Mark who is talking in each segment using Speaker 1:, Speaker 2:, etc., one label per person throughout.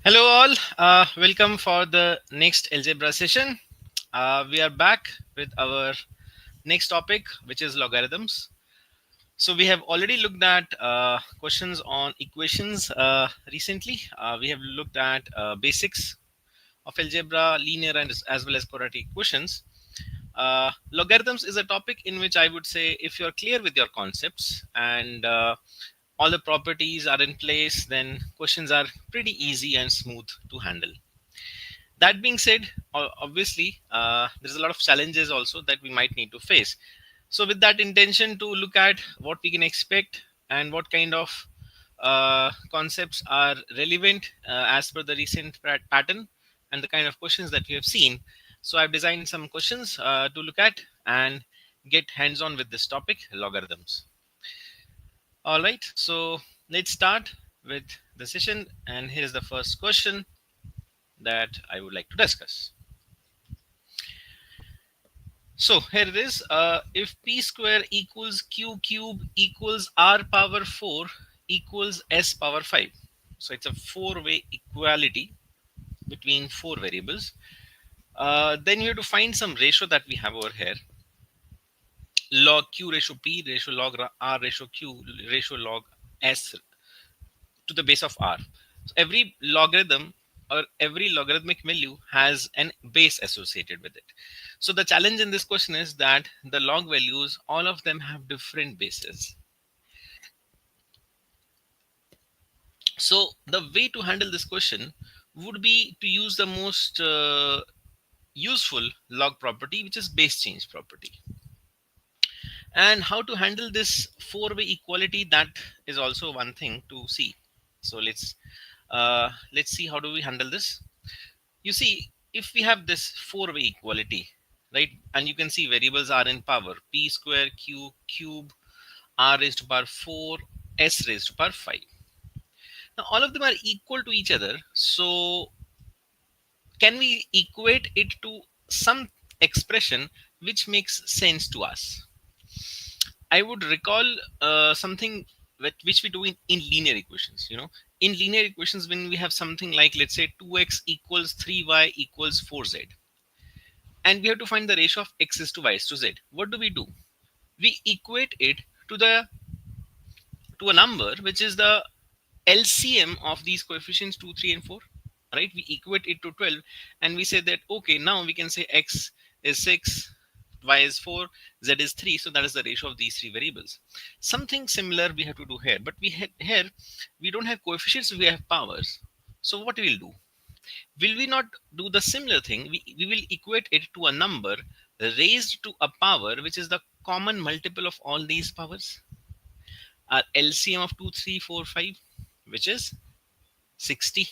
Speaker 1: Hello all, welcome for the next algebra session. We are back with our next topic, which is logarithms. So we have already looked at questions on equations recently. We have looked at basics of algebra, linear and as well as quadratic equations. Logarithms is a topic in which I would say if you're clear with your concepts and all the properties are in place, then questions are pretty easy and smooth to handle. That being said, obviously there's a lot of challenges also that we might need to face. So with that intention to look at what we can expect and what kind of concepts are relevant as per the recent pattern and the kind of questions that we have seen, so I've designed some questions to look at and get hands on with this topic, logarithms. All right, so let's start with the session, and here's the first question that I would like to discuss. So here it is. If p square equals q cube equals r power 4 equals s power 5. So it's a four-way equality between four variables. Then you have to find some ratio that we have over here. Log q ratio p ratio log r ratio q ratio log s to the base of r. So every logarithm or every logarithmic value has an base associated with it. So the challenge in this question is that the log values, all of them have different bases. So the way to handle this question would be to use the most useful log property, which is base change property. And how to handle this four-way equality, that is also one thing to see. So let's see how do we handle this. You see, if we have this four-way equality, right, and you can see variables are in power, p square q cube r raised to power 4 s raised to power 5. Now all of them are equal to each other, so can we equate it to some expression which makes sense to us? I would recall something which we do in linear equations. In linear equations, when we have something like, let's say 2x equals 3y equals 4z, and we have to find the ratio of x's to y's to z. What do? We equate it to a number which is the LCM of these coefficients 2, 3, and 4. Right? We equate it to 12, and we say that okay, now we can say x is 6, y is 4, z is 3. So that is the ratio of these three variables. Something similar we have to do here, but here we don't have coefficients, we have powers. So what we'll do? Will we not do the similar thing? We will equate it to a number raised to a power which is the common multiple of all these powers. Our LCM of 2, 3, 4, 5, which is 60.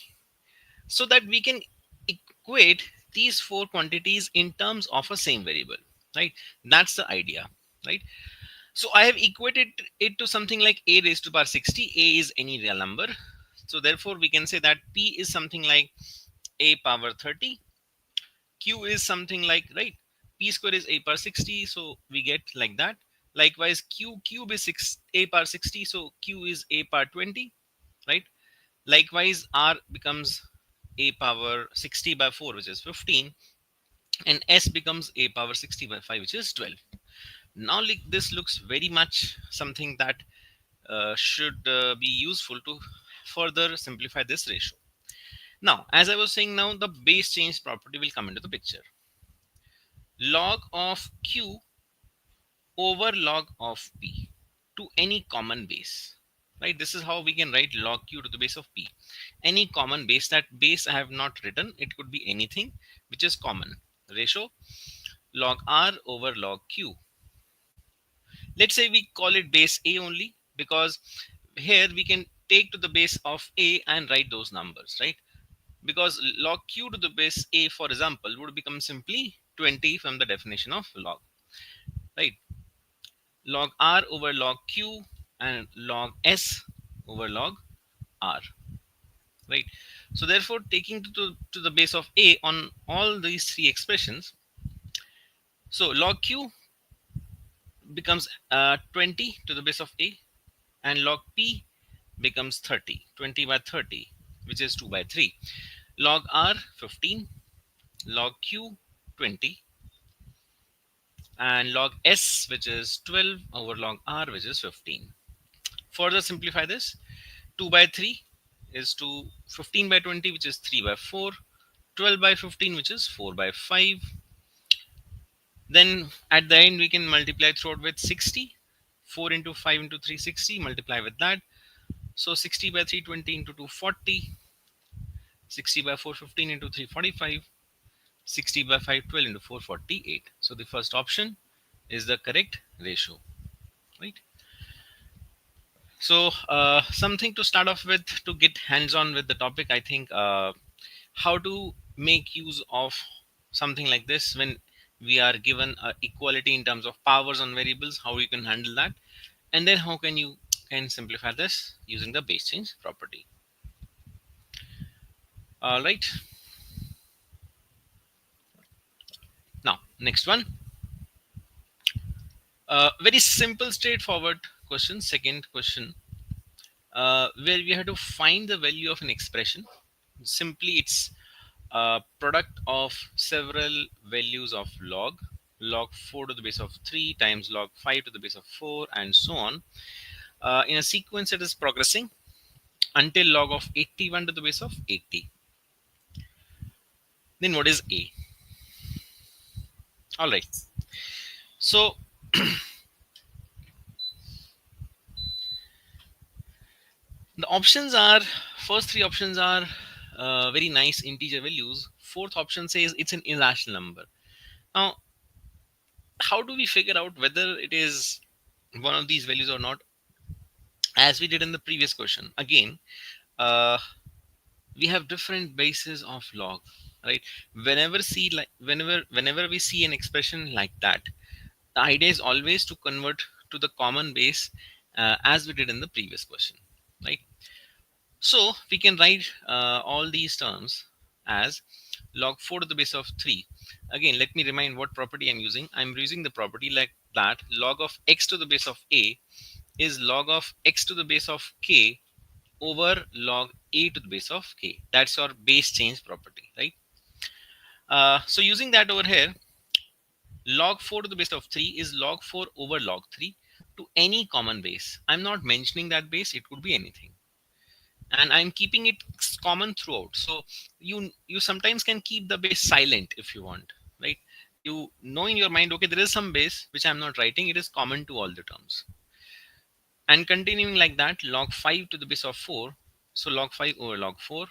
Speaker 1: So that we can equate these four quantities in terms of a same variable, right? That's the idea, right? So I have equated it to something like a raised to power 60. A is any real number. So therefore we can say that p is something like a power 30. Q is something like, right, p square is a power 60, so we get like that. Likewise, q cube is a power 60, so q is a power 20, right? Likewise, r becomes a power 60 by 4, which is 15, and s becomes a power 60 by 5, which is 12. Now this looks very much something that should be useful to further simplify this ratio. Now, as I was saying, now the base change property will come into the picture. Log of q over log of p to any common base, right? This is how we can write log q to the base of p. Any common base, that base I have not written, it could be anything which is common. Ratio log r over log q. Let's say we call it base a only, because here we can take to the base of a and write those numbers, right? Because log q to the base a, for example, would become simply 20 from the definition of log, right? Log r over log q and log s over log r, right? So therefore, taking to the base of a on all these three expressions, so log q becomes 20 to the base of a, and log p becomes 30, 20 by 30, which is 2 by 3. Log r 15, log q 20, and log s, which is 12 over log r, which is 15. Further simplify this. 2 by 3 is to 15 by 20, which is 3 by 4, 12 by 15, which is 4 by 5. Then at the end, we can multiply throughout with 60. 4 into 5 into 360, multiply with that. So 60 by 320 into 240, 60 by 415 into 345, 60 by 512 into 448. So the first option is the correct ratio, right? So something to start off with to get hands-on with the topic. I think how to make use of something like this when we are given equality in terms of powers on variables, how you can handle that, and then how can you can simplify this using the base change property. All right. Now, next one. Very simple, straightforward question. Second question, where we have to find the value of an expression. Simply, it's a product of several values of log 4 to the base of 3 times log 5 to the base of 4, and so on, in a sequence that is progressing until log of 81 to the base of 80. Then what is a? All right. So the options are, first three options are very nice integer values. Fourth option says it's an irrational number. Now, how do we figure out whether it is one of these values or not? As we did in the previous question, again, uh, we have different bases of log, right? Whenever we see an expression like that, the idea is always to convert to the common base, as we did in the previous question, right? So we can write all these terms as log 4 to the base of 3. Again, let me remind what property I'm using. I'm using the property like that log of x to the base of a is log of x to the base of k over log a to the base of k. That's your base change property, right? So using that over here, log 4 to the base of 3 is log 4 over log 3 to any common base. I'm not mentioning that base, it could be anything. And I'm keeping it common throughout. So you sometimes can keep the base silent if you want, right? You know in your mind, okay, there is some base which I'm not writing, it is common to all the terms. And continuing like that, log 5 to the base of 4, so log 5 over log 4.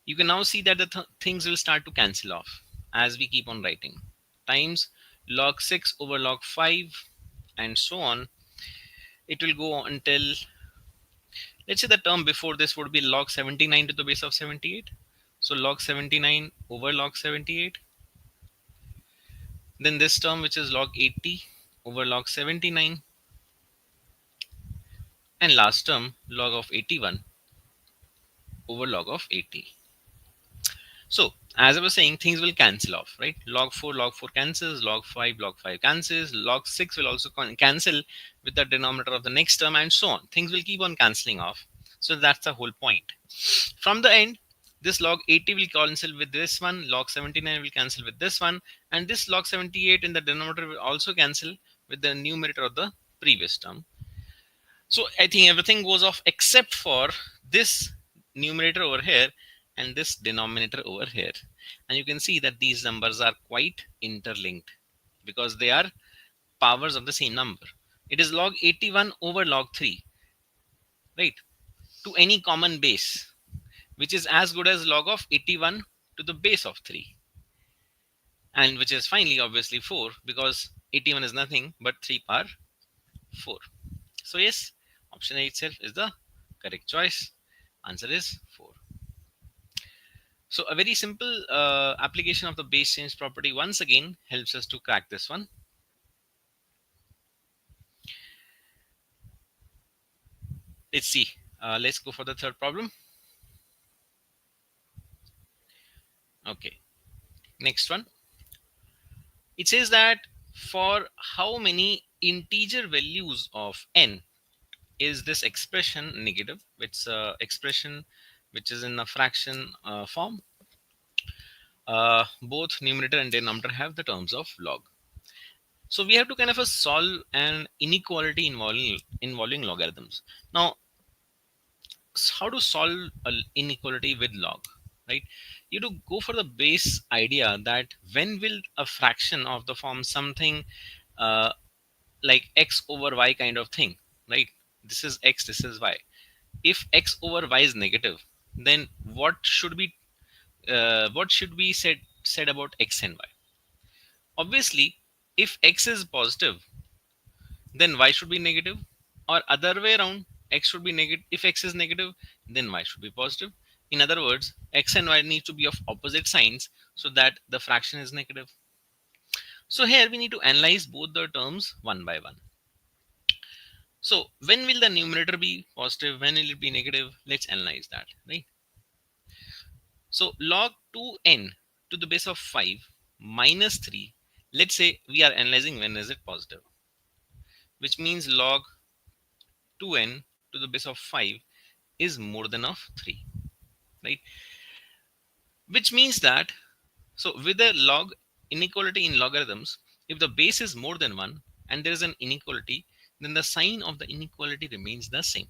Speaker 1: You can now see that the things will start to cancel off as we keep on writing, times log 6 over log 5, and so on. It will go until, let's say the term before this would be log 79 to the base of 78. So log 79 over log 78. Then this term, which is log 80 over log 79. And last term, log of 81 over log of 80. So as I was saying, things will cancel off, right? Log 4 cancels, log 5 cancels, log 6 will also cancel with the denominator of the next term, and so on. Things will keep on cancelling off. So that's the whole point. From the end, this log 80 will cancel with this one, log 79 will cancel with this one, and this log 78 in the denominator will also cancel with the numerator of the previous term. So I think everything goes off except for this numerator over here and this denominator over here. And you can see that these numbers are quite interlinked because they are powers of the same number. It is log 81 over log 3, right? To any common base, which is as good as log of 81 to the base of 3. And which is finally obviously 4 because 81 is nothing but 3 power 4. So yes, option A itself is the correct choice. Answer is 4. So a very simple application of the base change property once again helps us to crack this one. Let's see. Let's go for the third problem. Okay. Next one. It says that for how many integer values of n is this expression negative? It's expression which is in a fraction form. Both numerator and denominator have the terms of log. So we have to kind of solve an inequality involving logarithms. Now, how to solve an inequality with log, right? You to go for the base idea that when will a fraction of the form something uh, like x over y kind of thing, right? This is x, this is y. If x over y is negative, then what should be said about x and y? Obviously, if x is positive, then y should be negative, or other way around, x should be negative. If x is negative, then y should be positive. In other words, x and y need to be of opposite signs so that the fraction is negative. So here we need to analyze both the terms one by one. So when will the numerator be positive? When will it be negative? Let's analyze that, right? So log 2n to the base of 5 minus 3. Let's say we are analyzing when is it positive, which means log 2n to the base of 5 is more than of 3, right? Which means that, so with the log inequality in logarithms, if the base is more than 1 and there is an inequality, then the sign of the inequality remains the same,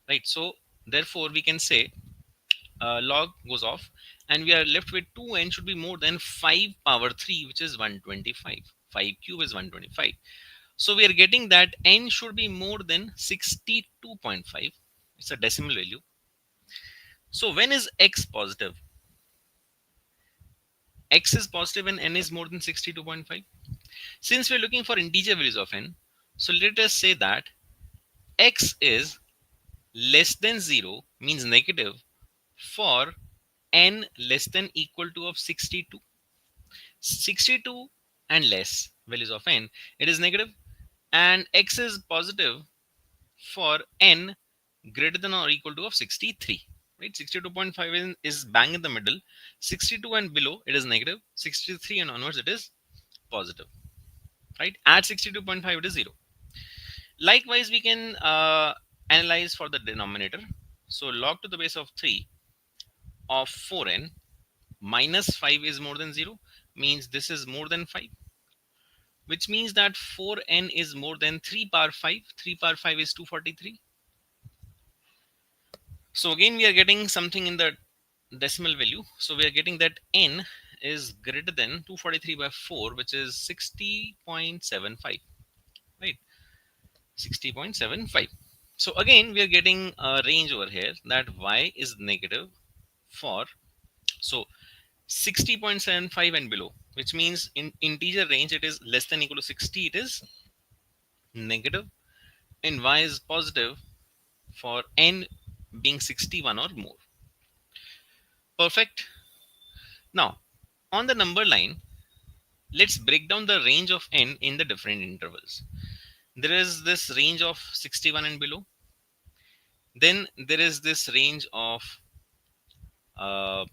Speaker 1: right? So therefore we can say log goes off and we are left with 2n should be more than 5 power 3, which is 125. 5 cube is 125. So we are getting that n should be more than 62.5. It's a decimal value. So when is x positive? X is positive when n is more than 62.5. Since we're looking for integer values of n, so let us say that x is less than 0, means negative, for n less than equal to of 62. 62 and less values of n, it is negative, and x is positive for n greater than or equal to of 63, right? 62.5 is bang in the middle. 62 and below it is negative, 63 and onwards it is positive, right? At 62.5 it is 0. Likewise we can analyze for the denominator. So log to the base of 3 of 4n minus 5 is more than 0, means this is more than 5, which means that 4n is more than 3 power 5. 3 power 5 is 243. So again we are getting something in the decimal value. So we are getting that n is greater than 243 by 4, which is 60.75, right? 60.75. So again we are getting a range over here that y is negative for, so 60.75 and below, which means in integer range it is less than equal to 60, it is negative, and y is positive for n being 61 or more. Perfect. Now on the number line, let's break down the range of n in the different intervals. There is this range of 61 and below, then there is this range of uh,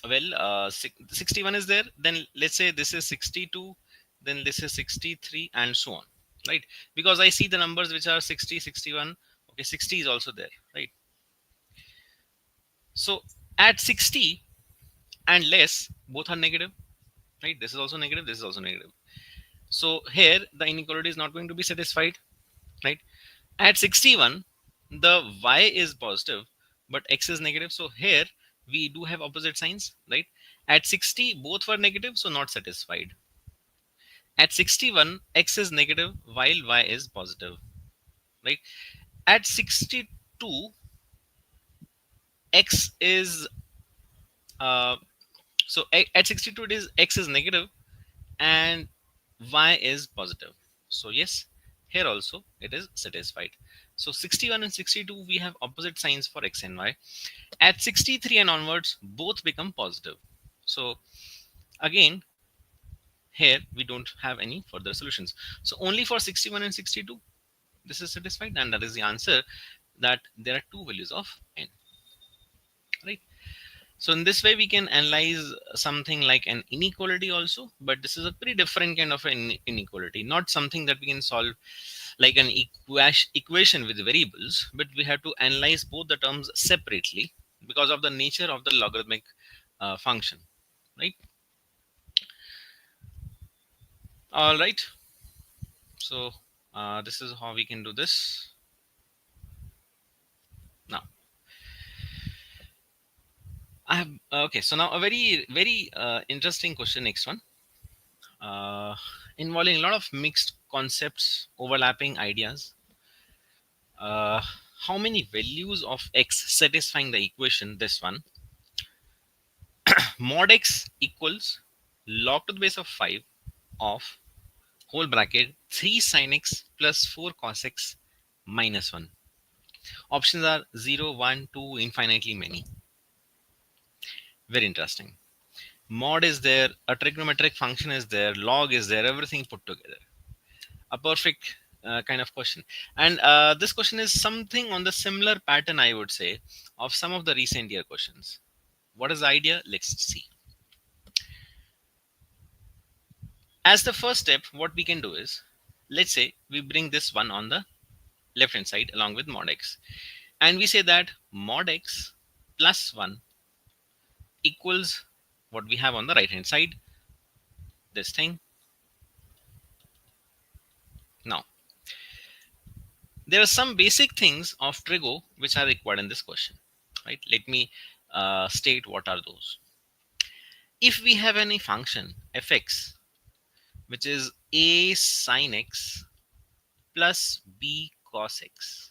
Speaker 1: 61 is there, then let's say this is 62, then this is 63 and so on, right? Because I see the numbers which are 60, 61. Okay, 60 is also there, right? So at 60 and less, both are negative, right? This is also negative, this is also negative. So here the inequality is not going to be satisfied, right? At 61 the y is positive but x is negative, so here we do have opposite signs, right? At 60 both were negative, so not satisfied. At 61 x is negative while y is positive, right? At 62 x is at 62 it is x is negative and y is positive. So yes, here also it is satisfied. So 61 and 62 we have opposite signs for x and y. At 63 and onwards both become positive. So again here we don't have any further solutions. So only for 61 and 62 this is satisfied, and that is the answer, that there are two values of n, right? So in this way, we can analyze something like an inequality also, but this is a pretty different kind of an inequality, not something that we can solve like an equation with variables, but we have to analyze both the terms separately because of the nature of the logarithmic function, right? All right. So this is how we can do this. Now, I have okay. So now a very interesting question. Next one, uh, involving a lot of mixed concepts, overlapping ideas. Uh, how many values of x satisfying the equation? This one, mod x equals log to the base of 5 of whole bracket 3 sin x plus 4 cos x minus 1. Options are 0, 1, 2, infinitely many. Very interesting. Mod is there, a trigonometric function is there, log is there, everything put together. A perfect kind of question. And this question is something on the similar pattern, I would say, of some of the recent year questions. What is the idea? Let's see. As the first step, what we can do is, let's say we bring this one on the left hand side along with mod x. And we say that mod x plus 1 equals what we have on the right hand side, this thing. Now, there are some basic things of trigo which are required in this question, right? Let me state what are those. If we have any function fx which is a sin x plus b cos x,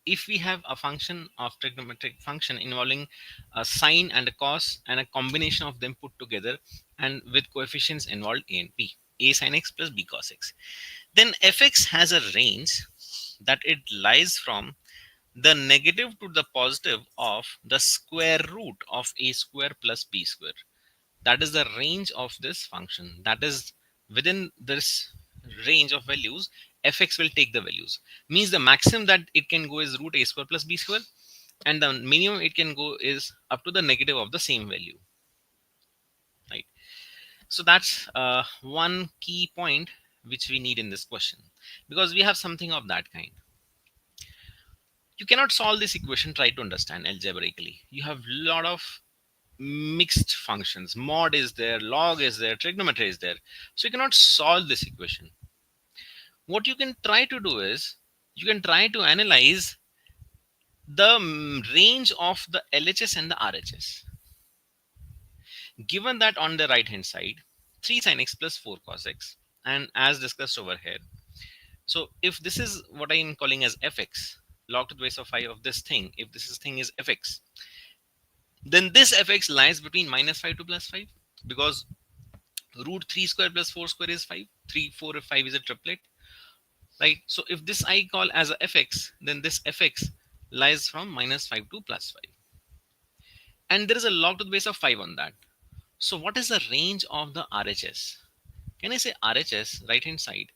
Speaker 1: if we have a function of trigonometric function involving a sine and a cos and a combination of them put together and with coefficients involved a and b, a sin x plus b cos x, then fx has a range that it lies from the negative to the positive of the square root of a square plus b square. That is the range of this function. That is within this range of values, fx will take the values. Means the maximum that it can go is root a square plus b square, and the minimum it can go is up to the negative of the same value. Right. So that's one key point which we need in this question, because we have something of that kind. You cannot solve this equation, try to understand algebraically. You have a lot of mixed functions. Mod is there, log is there, trigonometry is there. So you cannot solve this equation. What you can try to do is, you can try to analyze the range of the LHS and the RHS. Given that on the right hand side, 3 sin x plus 4 cos x, and as discussed over here. So if this is what I am calling as fx, log to the base of 5 of this thing, if this thing is fx, then this fx lies between minus 5 to plus 5, because root 3 square plus 4 square is 5, 3 4 5 is a triplet, right? So if this I call as a fx, then this fx lies from minus 5 to plus 5, and there is a log to the base of 5 on that. So what is the range of the RHS? Can I say RHS right hand side?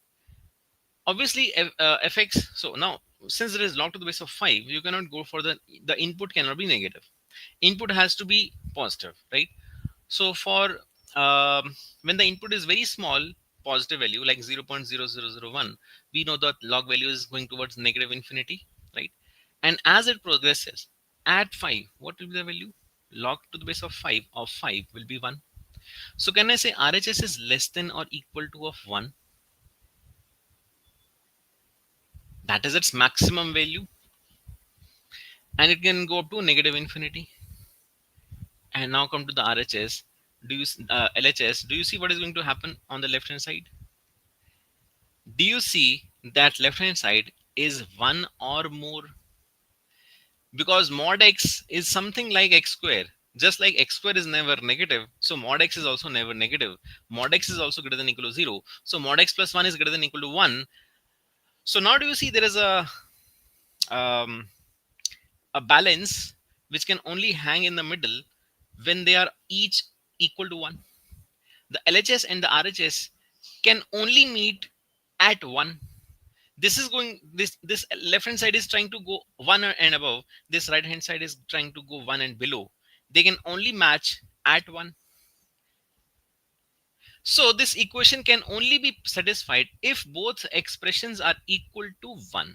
Speaker 1: Obviously fx. So now, since there is log to the base of 5, you cannot go for the input cannot be negative, input has to be positive, right? So for when the input is very small, positive value like 0.0001, we know that log value is going towards negative infinity, right? And as it progresses at 5, what will be the value? Log to the base of 5 will be 1. So can I say RHS is less than or equal to of 1? That is its maximum value, and it can go up to negative infinity. And now come to the RHS. Do you LHS? Do you see what is going to happen on the left hand side? Do you see that left hand side is 1 or more? Because mod x is something like x square. Just like x square is never negative, so mod x is also never negative. Mod x is also greater than equal to 0. So mod x plus 1 is greater than equal to 1. So now do you see there is um, a balance which can only hang in the middle when they are each equal to 1. The LHS and the RHS can only meet at 1. This is going, this left hand side is trying to go 1 and above, this right hand side is trying to go 1 and below. They can only match at 1. So this equation can only be satisfied if both expressions are equal to 1.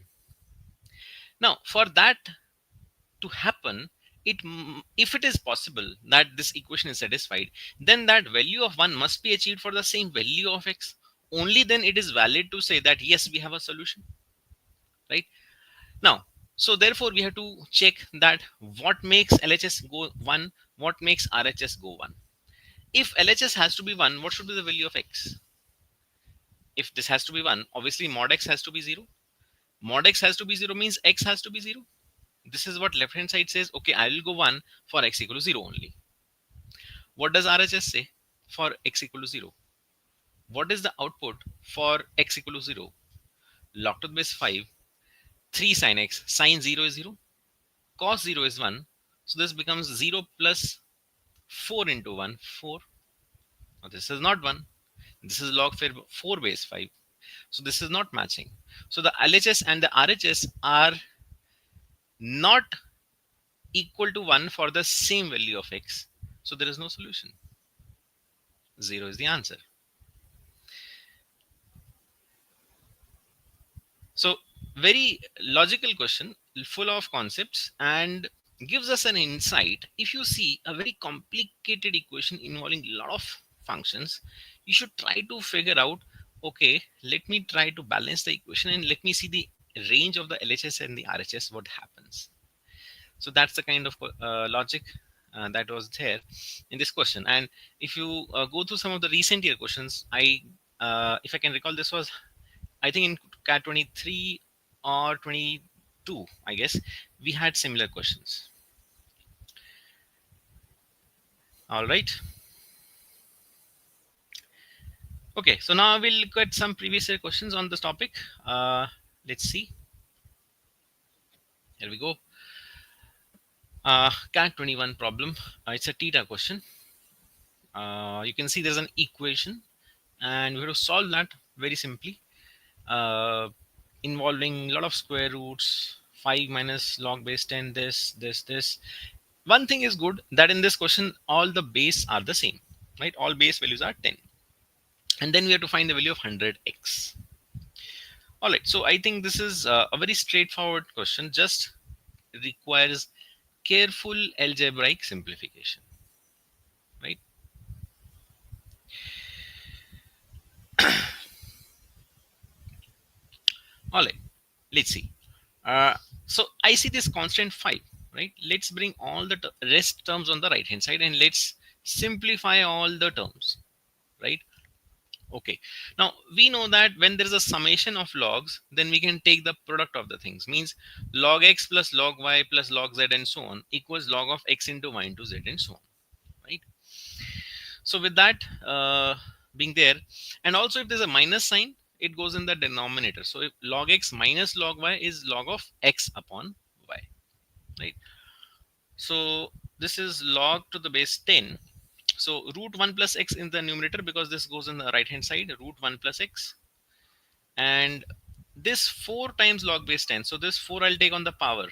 Speaker 1: Now, for that to happen, if it is possible that this equation is satisfied, then that value of 1 must be achieved for the same value of x. Only then it is valid to say that yes, we have a solution, right? Now, so therefore we have to check that what makes LHS go 1, what makes RHS go 1. If LHS has to be 1, what should be the value of x? If this has to be 1, obviously mod x has to be 0. Mod x has to be 0 means x has to be 0. This is what left hand side says. Okay, I will go 1 for x equal to 0 only. What does RHS say for x equal to 0? What is the output for x equal to 0? Log to the base 5, 3 sin x, sin 0 is 0, cos 0 is 1. So this becomes 0 plus 4 into 1, 4. Now this is not 1. This is log 4 base 5. So this is not matching. So the LHS and the RHS are not equal to 1 for the same value of x. So there is no solution. 0 is the answer. So very logical question, full of concepts, and gives us an insight. If you see a very complicated equation involving a lot of functions, you should try to figure out, okay, let me try to balance the equation and let me see the range of the LHS and the RHS, what happens. So that's the kind of logic that was there in this question. And if you go through some of the recent year questions, if I can recall, this was, I think, in CAT 23 or 22, I guess, we had similar questions. All right. Okay, so now we'll look at some previous year questions on this topic. Let's see. Here we go. CAT 21 problem. It's a theta question. You can see there's an equation, and we have to solve that very simply, involving a lot of square roots. 5 minus log base 10, this. One thing is good, that in this question all the base are the same, right? All base values are 10, and then we have to find the value of 100x. All right, so I think this is a very straightforward question, just requires careful algebraic simplification, right? All right, let's see. So I see this constant 5, right? Let's bring all the rest terms on the right hand side and let's simplify all the terms, right? Okay, now we know that when there is a summation of logs, then we can take the product of the things. Means log x plus log y plus log z and so on equals log of x into y into z and so on, right? So with that being there, and also if there's a minus sign, it goes in the denominator. So if log x minus log y is log of x upon y, right? So this is log to the base 10. So root 1 plus x in the numerator, because this goes in the right hand side, root 1 plus x. And this 4 times log base 10. So this 4 I'll take on the power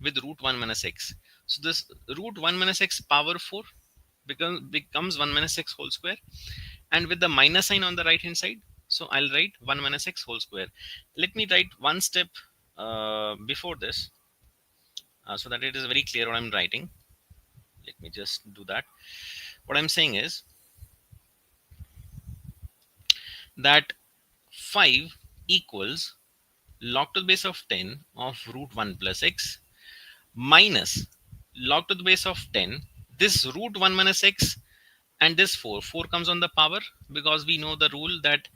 Speaker 1: with root 1 minus x. So this root 1 minus x power 4 becomes 1 minus x whole square. And with the minus sign on the right hand side, so I'll write 1 minus x whole square. Let me write one step before this so that it is very clear what I'm writing. Let me just do that. What I'm saying is that 5 equals log to the base of 10 of root 1 plus x minus log to the base of 10, this root 1 minus x, and this 4 comes on the power, because we know the rule that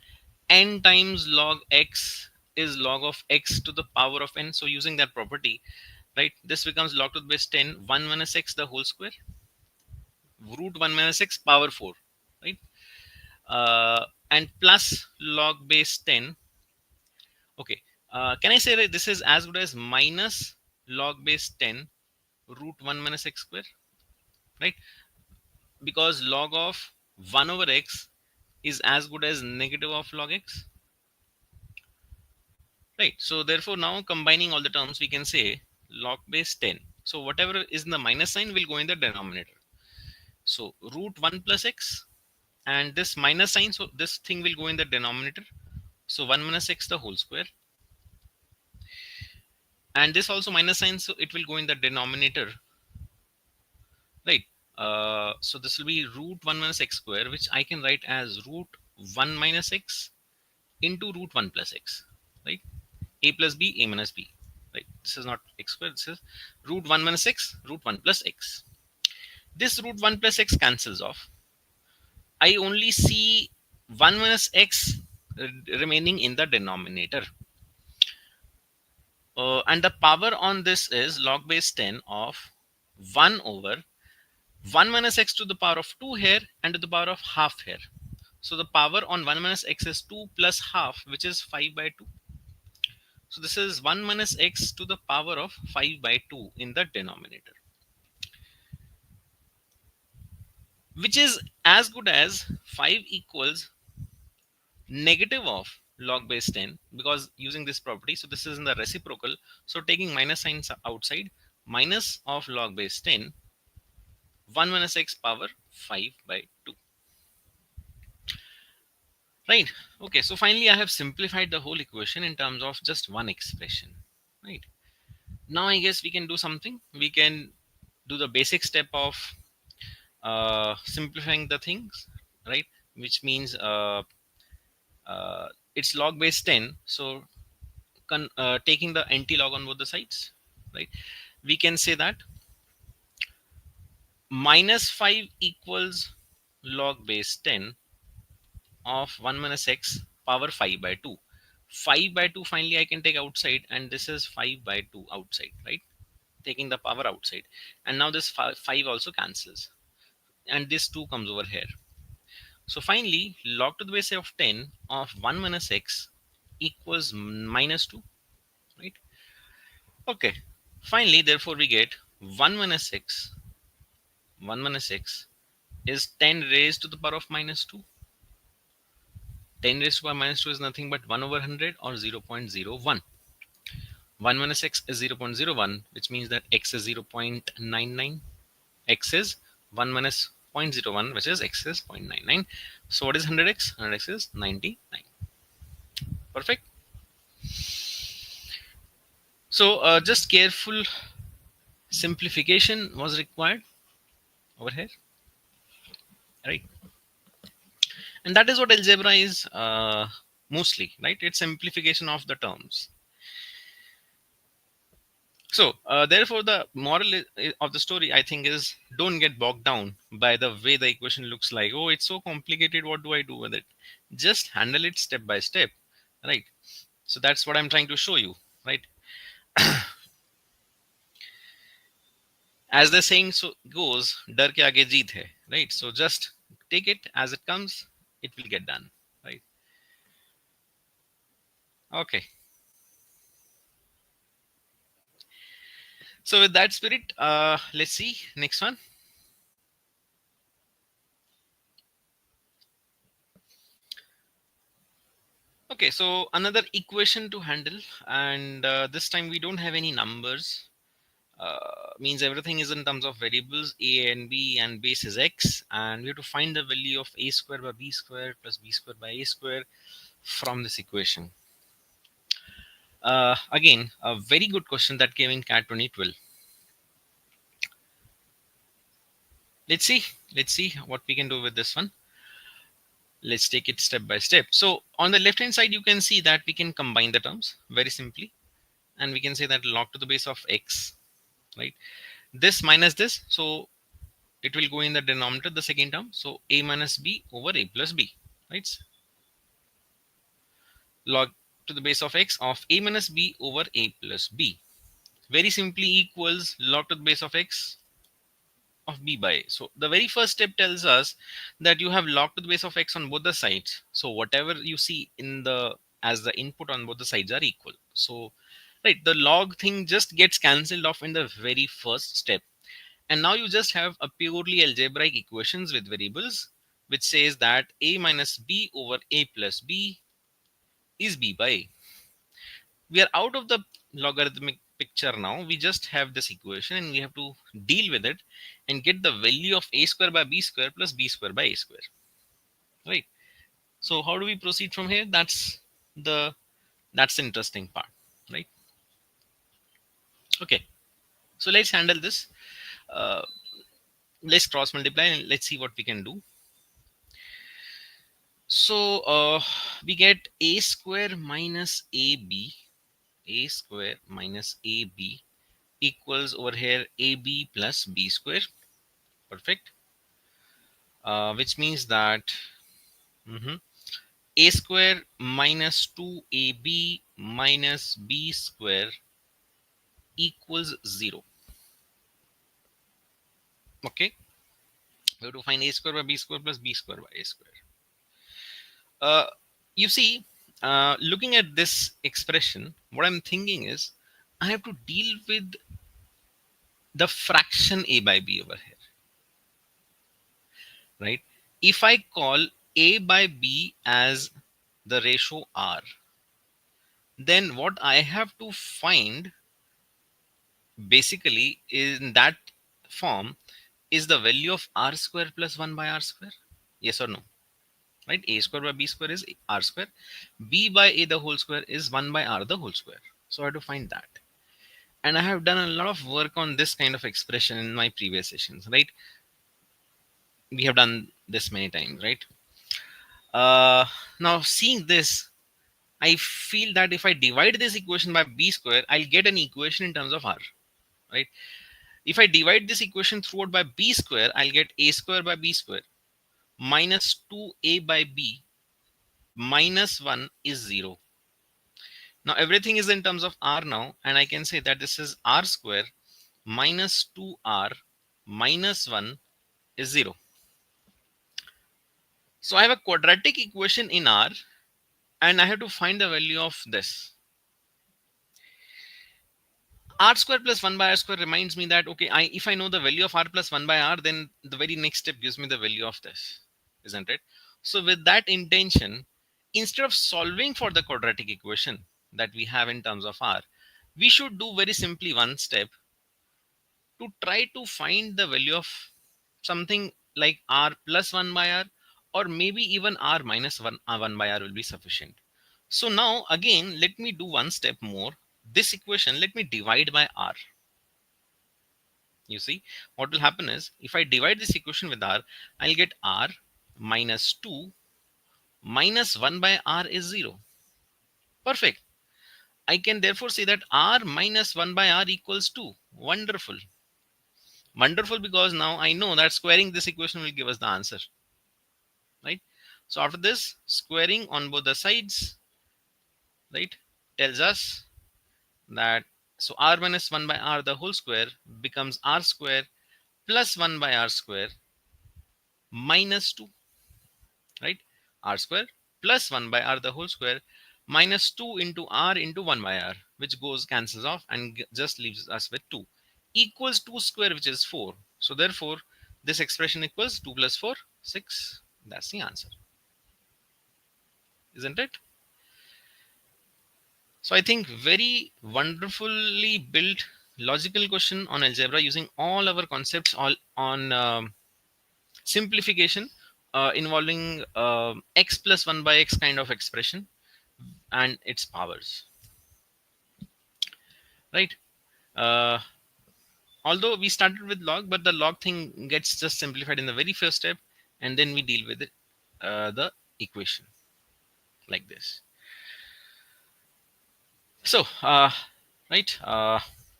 Speaker 1: n times log x is log of x to the power of n. So using that property, right, this becomes log to the base 10 1 minus x the whole square, root 1 minus x power 4, right? And plus log base 10. Okay, can I say that this is as good as minus log base 10 root 1 minus x square, right? Because log of 1 over x is as good as negative of log x, right? So therefore now combining all the terms, we can say log base 10. So whatever is in the minus sign will go in the denominator. So root 1 plus x, and this minus sign, so this thing will go in the denominator. So 1 minus x the whole square, and this also minus sign, so it will go in the denominator, right? So this will be root 1 minus x square, which I can write as root 1 minus x into root 1 plus x, right? A plus b, a minus b, right? This is not x square, this is root 1 minus x, root 1 plus x. This root 1 plus x cancels off. I only see 1 minus x remaining in the denominator. And the power on this is log base 10 of 1 over 1 minus x to the power of 2 here and to the power of half here. So the power on 1 minus x is 2 plus half, which is 5 by 2. So this is 1 minus x to the power of 5 by 2 in the denominator, which is as good as 5 equals negative of log base 10, because using this property, so this is in the reciprocal, so taking minus signs outside, minus of log base 10, 1 minus x power 5 by 2, right? Okay, so finally I have simplified the whole equation in terms of just one expression, right? Now I guess we can do something. We can do the basic step of simplifying the things, right? Which means it's log base 10, so taking the anti-log on both the sides, right? We can say that minus 5 equals log base 10 of 1 minus x power 5 by 2. 5 by 2 finally I can take outside, and this is 5 by 2 outside, right? Taking the power outside, and now this 5 also cancels, and this 2 comes over here. So finally log to the base of 10 of 1 minus x equals minus 2, right? Okay, finally therefore we get 1 minus x, 1 minus x is 10 raised to the power of minus 2. 10 raised to the power minus 2 is nothing but 1 over 100, or 0.01. 1 minus x is 0.01, which means that x is 0.99. X is 1 minus 0.01, which is x is 0.99. So what is 100x? 100x is 99. Perfect. So just careful simplification was required over here, right? And that is what algebra is mostly, right? It's simplification of the terms. So therefore the moral of the story, I think, is don't get bogged down by the way the equation looks like. Oh, it's so complicated, what do I do with it? Just handle it step by step, right? So that's what I'm trying to show you, right? As the saying so goes, dar ke aage jeet hai, right? So just take it as it comes, it will get done, right? Okay, so with that spirit, let's see next one. Okay, so another equation to handle, and this time we don't have any numbers. Means everything is in terms of variables a and b, and base is x, and we have to find the value of a square by b square plus b square by a square from this equation. Again, a very good question that came in CAT 2012. Let's see what we can do with this one. Let's take it step by step. So on the left hand side, you can see that we can combine the terms very simply, and we can say that log to the base of x, right? This minus this, so it will go in the denominator, the second term. So a minus b over a plus b, right? Log to the base of x of a minus b over a plus b very simply equals log to the base of x of b by a. So the very first step tells us that you have log to the base of x on both the sides. So whatever you see in the as the input on both the sides are equal. So right, the log thing just gets cancelled off in the very first step. And now you just have a purely algebraic equations with variables, which says that a minus b over a plus b is b by a. We are out of the logarithmic picture now. We just have this equation and we have to deal with it and get the value of a square by b square plus b square by a square, right? So how do we proceed from here? The that's the interesting part, right? Okay, so let's handle this. uh, let's cross multiply and let's see what we can do. So we get a square minus ab, a square minus ab equals over here ab plus b square. Perfect. Which means that mhm, a square minus 2ab minus b square equals 0. Okay, we have to find a square by b square plus b square by a square. uh, you see, looking at this expression, what I'm thinking is I have to deal with the fraction a by b over here, right? If I call a by b as the ratio r, then what I have to find basically in that form is the value of r square plus 1 by r square. Yes or no? Right? A square by b square is r square. B by a the whole square is 1 by r the whole square. So I have to find that. And I have done a lot of work on this kind of expression in my previous sessions, right? We have done this many times, right? Uh, Now seeing this, I feel that if I divide this equation by b square, I'll get an equation in terms of r, right? If I divide this equation throughout by b square, I'll get a square by b square minus 2a by b minus 1 is 0. Now everything is in terms of r now, and I can say that this is r square minus 2r minus 1 is 0. So I have a quadratic equation in r and I have to find the value of this. R square plus 1 by r square reminds me that, okay, if I know the value of r plus 1 by r, then the very next step gives me the value of this, isn't it? So with that intention, instead of solving for the quadratic equation that we have in terms of r, we should do very simply one step to try to find the value of something like r plus 1 by r, or maybe even r minus 1, 1 by r will be sufficient. So now again, let me do one step more. This equation, let me divide by r. You see, what will happen is if I divide this equation with r, I'll get r minus 2 minus 1 by r is 0. Perfect. I can therefore say that r minus 1 by r equals 2. Wonderful. Wonderful, because now I know that squaring this equation will give us the answer, right? So after this, squaring on both the sides, right, tells us that, so r minus 1 by r the whole square becomes r square plus 1 by r square minus 2, right? R square plus 1 by r the whole square minus 2 into r into 1 by r, which goes cancels off and just leaves us with 2, equals 2 square, which is 4. So therefore this expression equals 2 plus 4, 6. That's the answer, isn't it? So I think very wonderfully built logical question on algebra using all our concepts all on simplification, involving x plus 1 by x kind of expression and its powers, right? uh, Although we started with log, but the log thing gets just simplified in the very first step, and then we deal with it, the equation like this. So right,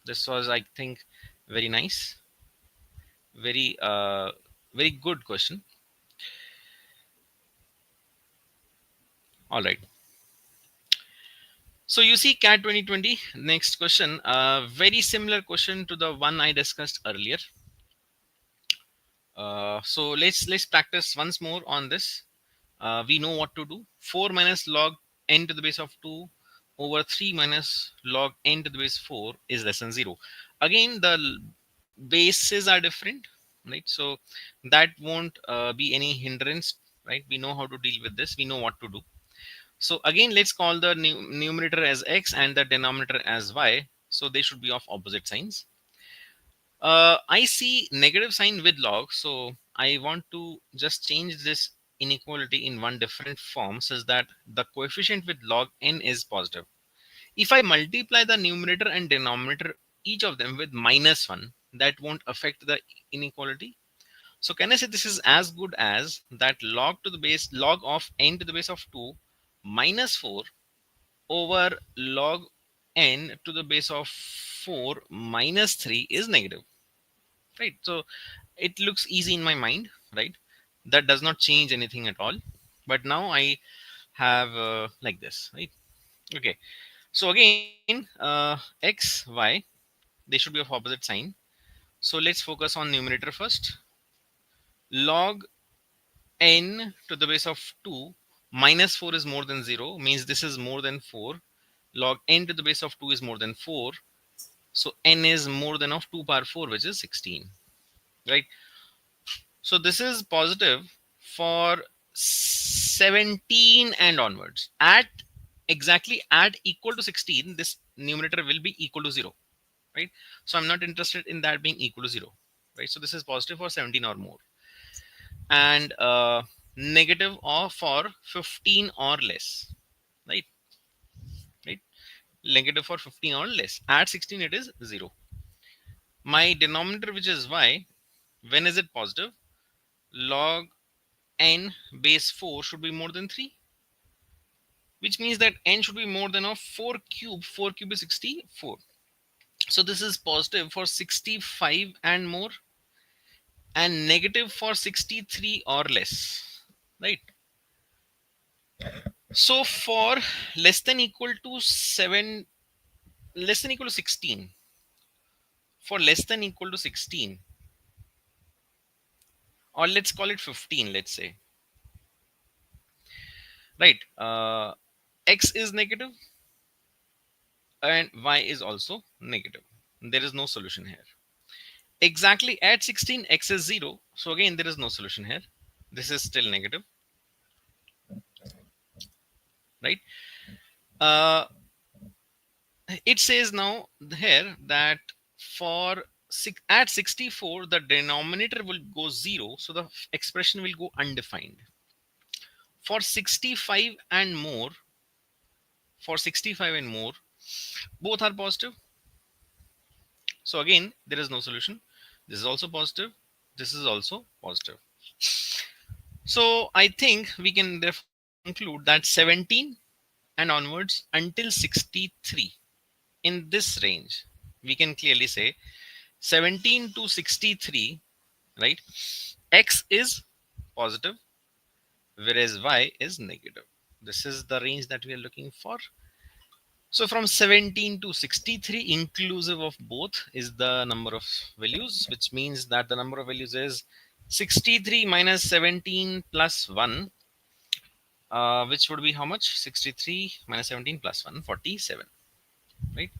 Speaker 1: this was, I think, very nice, very very good question. All right, so you see cat 2020, next question, very similar question to the one I discussed earlier. So let's practice once more on this. We know what to do. 4 minus log n to the base of 2 over 3 minus log n to the base 4 is less than 0. Again, the bases are different, right? So that won't be any hindrance, right? We know how to deal with this. We know what to do. So again, let's call the numerator as x and the denominator as y. so they should be of opposite signs. I see negative sign with log, so I want to just change this inequality in one different form such that the coefficient with log n is positive. If I multiply the numerator and denominator, each of them with -1, that won't affect the inequality. So can I say this is as good as that log of n to the base of 2 minus 4 over log n to the base of 4 minus 3 is negative, right? So it looks easy in my mind, right? That does not change anything at all. But now I have like this, right? Okay. So again, x, y, they should be of opposite sign. So let's focus on numerator first. Log n to the base of 2 minus 4 is more than 0, means this is more than 4. Log n to the base of 2 is more than 4. So n is more than of 2 power 4, which is 16, right? So this is positive for 17 and onwards. At equal to 16, this numerator will be equal to 0, right? So I'm not interested in that being equal to 0, right? So this is positive for 17 or more, and negative or for 15 or less, right? Right? Negative for 15 or less. At 16, it is 0. My denominator, which is y, when is it positive? Log n base 4 should be more than 3, which means that n should be more than of 4 cube. 4 cube is 64. So this is positive for 65 and more, and negative for 63 or less, right? So for less than equal to 7, less than equal to 16, for less than equal to 16, or let's call it 15, let's say, right? X is negative and y is also negative. There is no solution here. Exactly at 16, x is 0. So again, there is no solution here. This is still negative, right? Uh, it says now here that for at 64, the denominator will go 0. So the expression will go undefined. For 65 and more, for 65 and more, both are positive. So again, there is no solution. This is also positive. This is also positive. So I think we can therefore conclude that 17 and onwards until 63, in this range, we can clearly say 17 to 63, right? X is positive, whereas Y is negative. This is the range that we are looking for. So from 17 to 63, inclusive of both, is the number of values, which means that the number of values is 63 minus 17 plus 1, which would be how much? 63 minus 17 plus 1, 47, right?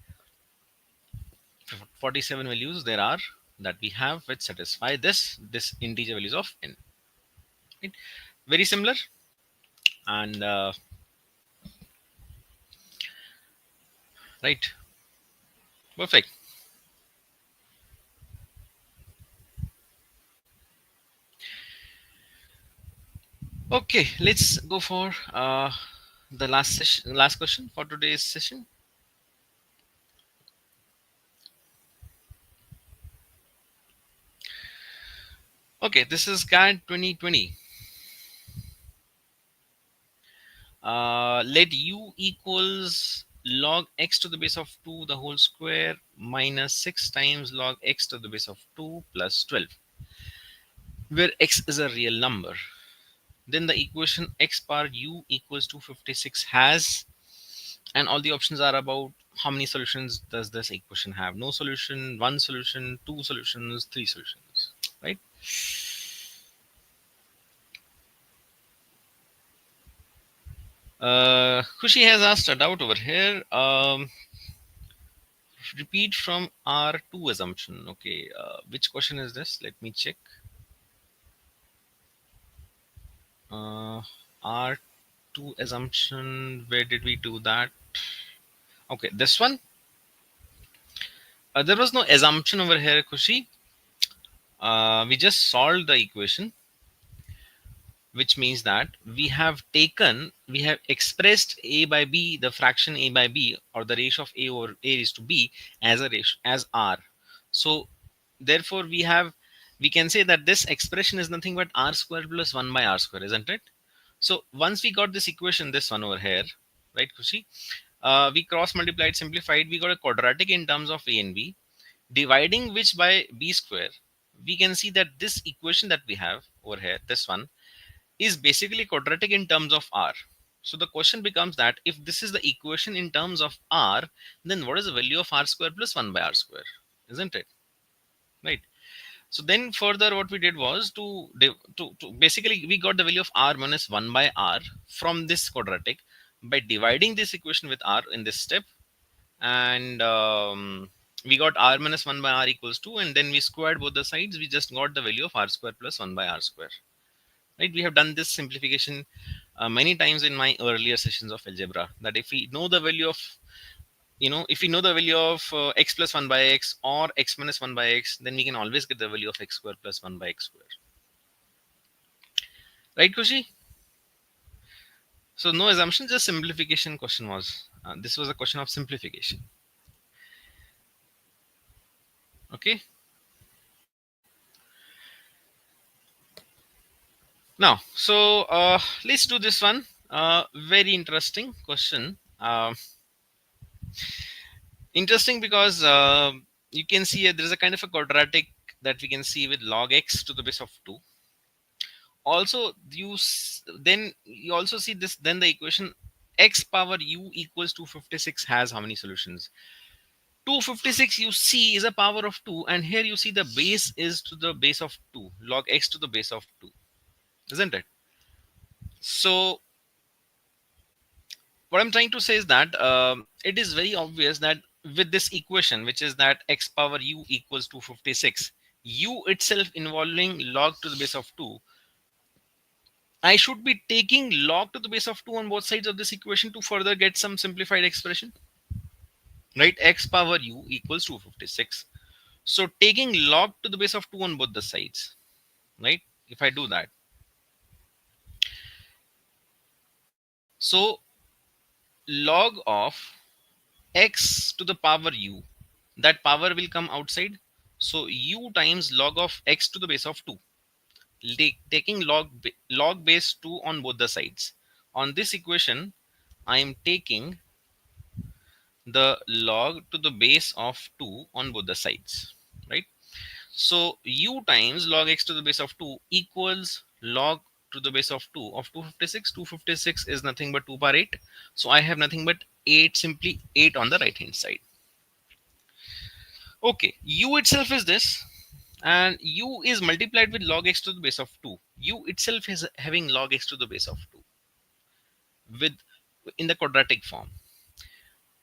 Speaker 1: 47 values there are that we have which satisfy this integer values of n, right? Very similar, and right, perfect. Okay, let's go for the last question for today's session. Okay, this is CAD 2020. Let u equals log x to the base of 2 the whole square minus 6 times log x to the base of 2 plus 12, where x is a real number. Then the equation x bar u equals 256 has, and all the options are about how many solutions does this equation have. No solution, one solution, two solutions, three solutions, right? Kushi has asked a doubt over here. Repeat from R2 assumption. Okay, which question is this? Let me check. R2 assumption, where did we do that? Okay, this one. There was no assumption over here, Kushi. We just solved the equation, which means that we have expressed a by b, the fraction a by b, or the ratio of a over a raised to b, as a ratio as r. So therefore we can say that this expression is nothing but r squared plus 1 by r square, isn't it? So once we got this equation, this one over here, right, Kushi, we cross multiplied, simplified, we got a quadratic in terms of a and b, dividing which by b square. We can see that this equation that we have over here, this one, is basically quadratic in terms of r. So the question becomes that if this is the equation in terms of r, then what is the value of r square plus 1 by r square, isn't it? Right. So then further what we did was to basically we got the value of r minus 1 by r from this quadratic by dividing this equation with r in this step, and we got r minus 1 by r equals 2, and then we squared both the sides. We just got the value of r square plus 1 by r square. Right, we have done this simplification many times in my earlier sessions of algebra, that if we know the value of, if we know the value of x plus 1 by x or x minus 1 by x, then we can always get the value of x square plus 1 by x square. Right, Kushi? So no assumption, just simplification question was. This was a question of simplification. Okay. Now, so let's do this one. Very interesting question. Interesting because you can see there is a kind of a quadratic that we can see with log x to the base of 2. Also, then you also see this. Then the equation x power u equals 256 has how many solutions? 256 you see is a power of 2, and here you see the base is to the base of 2, log x to the base of 2, isn't it? So what I'm trying to say is that it is very obvious that with this equation, which is that x power u equals 256, u itself involving log to the base of 2, I should be taking log to the base of 2 on both sides of this equation to further get some simplified expression, right? X power u equals 256. So taking log to the base of 2 on both the sides, right? If I do that, so log of x to the power u, that power will come outside. So u times log of x to the base of 2, taking log base 2 on both the sides. On this equation, I am taking the log to the base of 2 on both the sides, right? So u times log x to the base of 2 equals log to the base of 2 of 256. 256 is nothing but 2 power 8. So I have nothing but 8, simply 8 on the right hand side. Okay, u itself is this, and u is multiplied with log x to the base of 2. U itself is having log x to the base of 2 with in the quadratic form.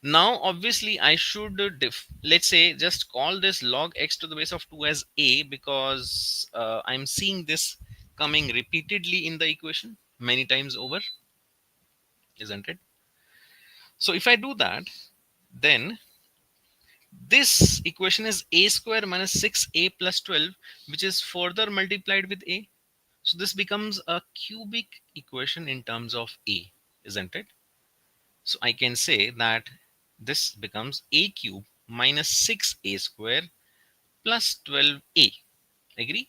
Speaker 1: Now obviously I should let's say just call this log x to the base of 2 as a, because I'm seeing this coming repeatedly in the equation many times over, isn't it? So if I do that, then this equation is a square minus 6a plus 12, which is further multiplied with a. So this becomes a cubic equation in terms of a, isn't it? So I can say that this becomes a cube minus 6a square plus 12a. Agree?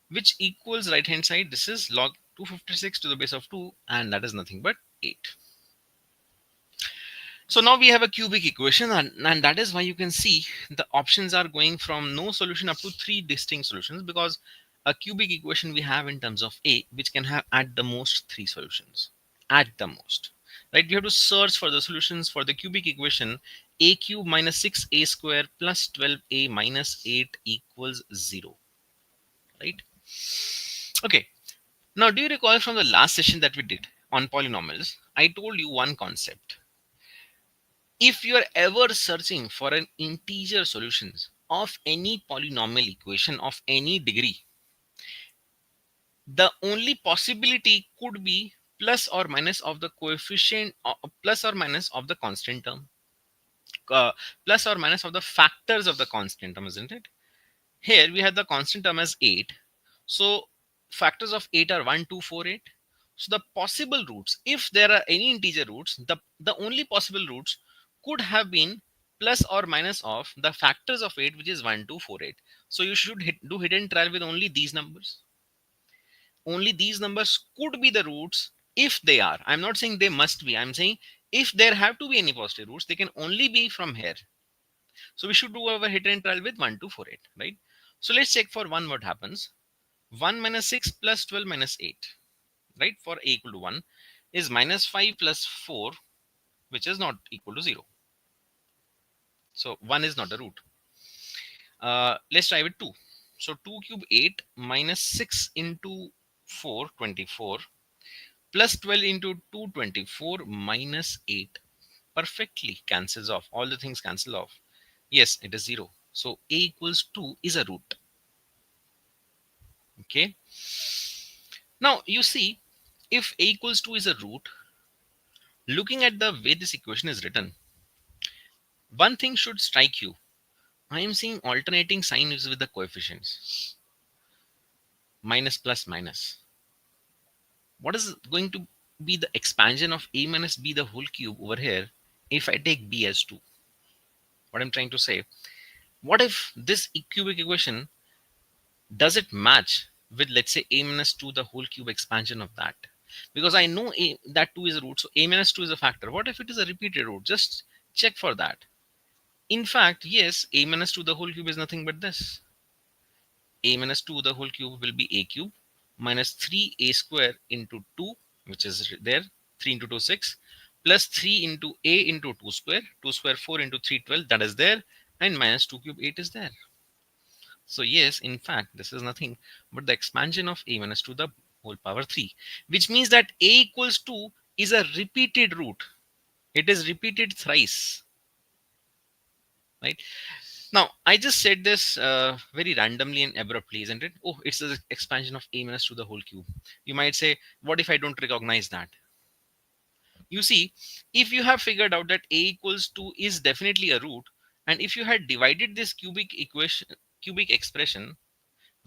Speaker 1: Which equals right hand side. This is log 256 to the base of 2, and that is nothing but 8. So now we have a cubic equation, and that is why you can see the options are going from no solution up to 3 distinct solutions, because a cubic equation we have in terms of a, which can have at the most 3 solutions. At the most. Right? We have to search for the solutions for the cubic equation a cube minus 6a square plus 12a minus 8 equals 0. Right? Okay. Now, do you recall from the last session that we did on polynomials, I told you one concept. If you are ever searching for an integer solutions of any polynomial equation of any degree, the only possibility could be plus or minus of the coefficient, plus or minus of the constant term. uh, plus or minus of the factors of the constant term, isn't it? Here we have the constant term as 8. So factors of 8 are 1, 2, 4, 8. So the possible roots, if there are any integer roots, the only possible roots could have been plus or minus of the factors of 8, which is 1, 2, 4, 8. So you should do hidden trial with only these numbers. Only these numbers could be the roots if they are. I'm not saying they must be. I'm saying if there have to be any positive roots, they can only be from here. So we should do our hidden trial with 1, 2, 4, 8, right? So let's check for 1 what happens. 1 minus 6 plus 12 minus 8, right? For a equal to 1 is minus 5 plus 4, which is not equal to 0. So 1 is not a root. Let's try with 2. So 2 cube 8 minus 6 into 4, 24, plus 12 into 2, 24 minus 8. Perfectly cancels off. All the things cancel off. Yes, it is 0. So a equals 2 is a root. Okay. Now you see, if a equals 2 is a root, looking at the way this equation is written, one thing should strike you. I am seeing alternating signs with the coefficients. Minus plus minus. What is going to be the expansion of a minus b the whole cube over here if I take b as 2? What I'm trying to say, what if this cubic equation, does it match with, let's say, a minus 2 the whole cube expansion of that? Because I know that 2 is a root, so a minus 2 is a factor. What if it is a repeated root? Just check for that. In fact, yes, a minus 2 the whole cube is nothing but this. A minus 2 the whole cube will be a cube minus 3a square into 2, which is there, 3 into 2 6, plus 3 into a into 2 square, 2 square 4 into 3 12, that is there, and minus 2 cube 8 is there. So yes, in fact, this is nothing but the expansion of a minus 2 the whole power 3, which means that a equals 2 is a repeated root. It is repeated thrice, right? Now, I just said this very randomly and abruptly, isn't it? Oh, it's the expansion of a minus to the whole cube. You might say, what if I don't recognize that? You see, if you have figured out that a equals 2 is definitely a root, and if you had divided this cubic expression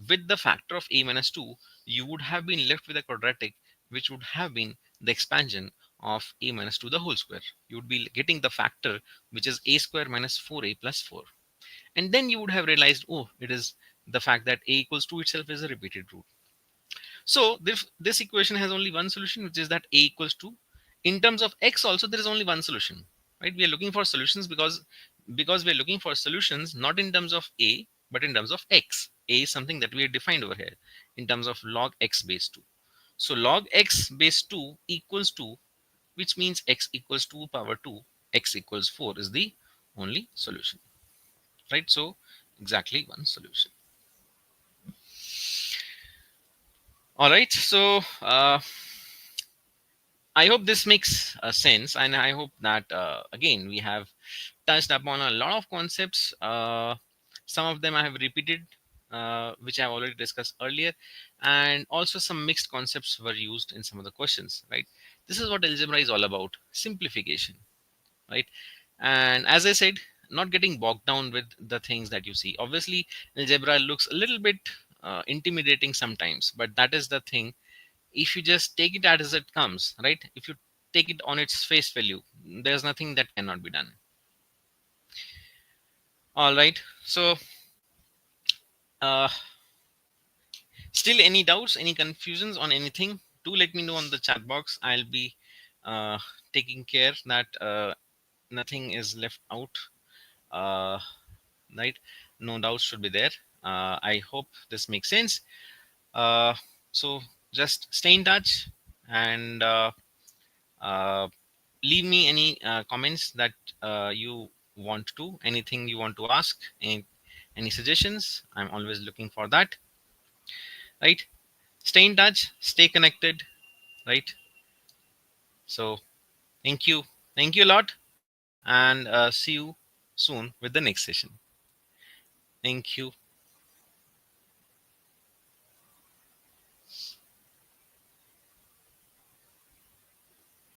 Speaker 1: with the factor of a minus 2, you would have been left with a quadratic, which would have been the expansion of a minus 2 the whole square. You would be getting the factor, which is a square minus 4a plus 4. And then you would have realized, oh, it is the fact that a equals 2 itself is a repeated root. So this equation has only one solution, which is that a equals 2. In terms of x also, there is only one solution, right? We are looking for solutions because we are looking for solutions not in terms of a, but in terms of x. A is something that we have defined over here in terms of log x base 2. So log x base 2 equals 2, which means x equals 2 power 2, x equals 4 is the only solution, right? So exactly one solution. All right. So I hope this makes sense, and I hope that again we have touched upon a lot of concepts. Some of them I have repeated, which I have already discussed earlier, and also some mixed concepts were used in some of the questions. Right. This is what algebra is all about: simplification. Right. And as I said, not getting bogged down with the things that you see. Obviously, algebra looks a little bit intimidating sometimes, but that is the thing. If you just take it as it comes, right? If you take it on its face value, there's nothing that cannot be done. All right. So, uh, still any doubts, any confusions on anything? Do let me know on the chat box. I'll be uh, taking care that nothing is left out. Uh, right? No doubts should be there. I hope this makes sense. Uh, so just stay in touch and uh, leave me any comments that you want to, anything you want to ask, any suggestions. I'm always looking for that, right? Stay in touch, stay connected, right? So thank you a lot, and see you soon with the next session. Thank you.